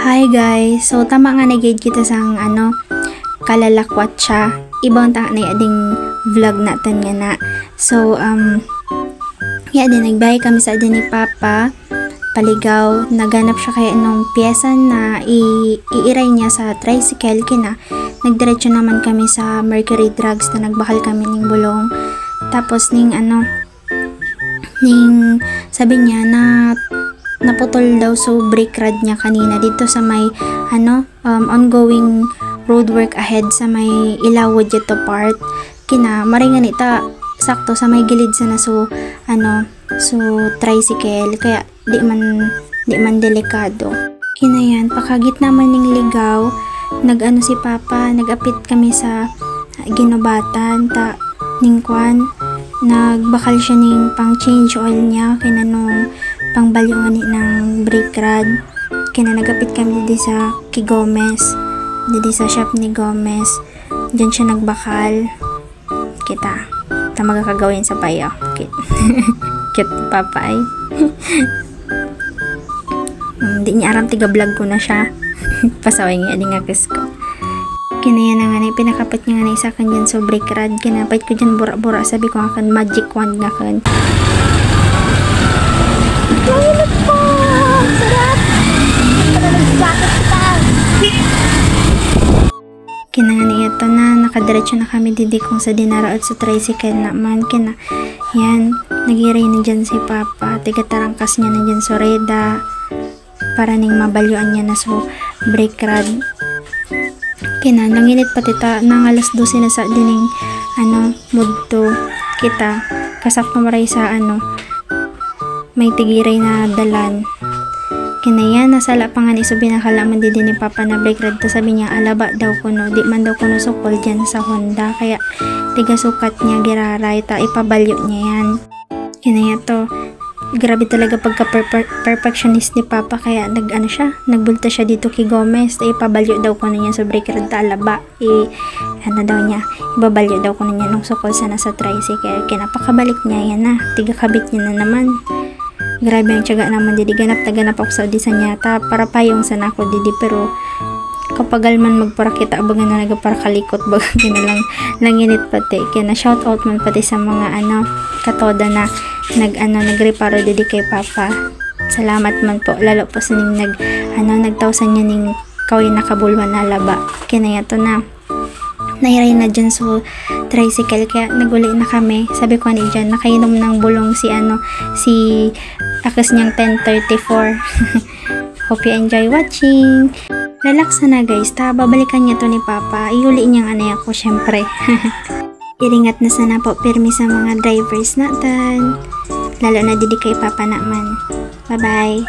Hi guys, so tama nga nagid kita sang kalalakwat siya. Ibang tang na ading vlog natin nga na. So din nagbay kami sa adin ni Papa paligaw, naganap siya kaya nung piyesa na iiray niya sa tricycle kina. Nagdiretso naman kami sa Mercury Drugs na nagbakal kami ning bulong. Tapos ning sabi niya na naputol daw so brake rod niya kanina dito sa may ongoing roadwork ahead sa may Ilawod dito part kina maringan ita sakto sa may gilid sana so tricycle kaya di man delikado kina yan pakagit naman ning ligaw si Papa nagapit kami sa ginubatan ta ning kwan nagbakal siya ning pang change oil niya kina nung pangbalyungan ng brake rod kina nagapit kami di sa Gomez di sa shop ni Gomez dyan siya nagbakal kita tamaga kagawin sa payo cute ni Papa ay hindi niya aram tiga vlog ko na siya pasaway nga di nga kiss ko kinaya na nga pinakapit niya nga na isa kan dyan so brake rod kinapait ko dyan bura-bura sabi ko nga kan magic wand nga kan toilet po! Sarap! Kinangani ito na nakadiretso na kami didi kung sa dinaraot sa tricycle naman kina yan nagiray na dyan si Papa tigatarangkas niya na dyan so reda para ning mabalyuan niya na so brake rod kina nanginit pati ta nang alas 12 na sa dining mudto kita kasap maray sa may tigiray na dalan kinaya nasala pa nga ni so binakalaman din ni Papa na brake rod to sabi niya alaba daw kuno di man daw kuno sukol dyan sa Honda kaya tiga sukat niya giraray ta ipabalyo niya yan kinaya to grabe talaga pagka perfectionist ni Papa kaya nagbulta siya dito kay Gomez ta ipabalyo daw kuno niya sa brake rod ta alaba daw niya ibabalyo daw kuno niya nung sukol sana sa tricycle kinapakabalik niya yan na tiga kabit niya na naman grabe ang tiyaga naman didi ganap ako sa audition nyata para payong sana ako didi pero kapag man magparakita abagan na nagparakalikot baga kinalang langinit pati kaya na shout out man pati sa mga katoda na nagreparo didi kay Papa salamat man po lalo po sa ning nagtawsan niya ning kaway nakabulwan na laba kinaya to na nairay na dyan so tricycle kaya naguli na kami sabi ko ni dyan nakainom ng bulong si akas niyang 10:34 hope you enjoy watching relax na guys babalikan niya to ni Papa iuli niyang ako syempre iringat na sana po pirmi sa mga drivers natin lalo na didi kay Papa naman bye bye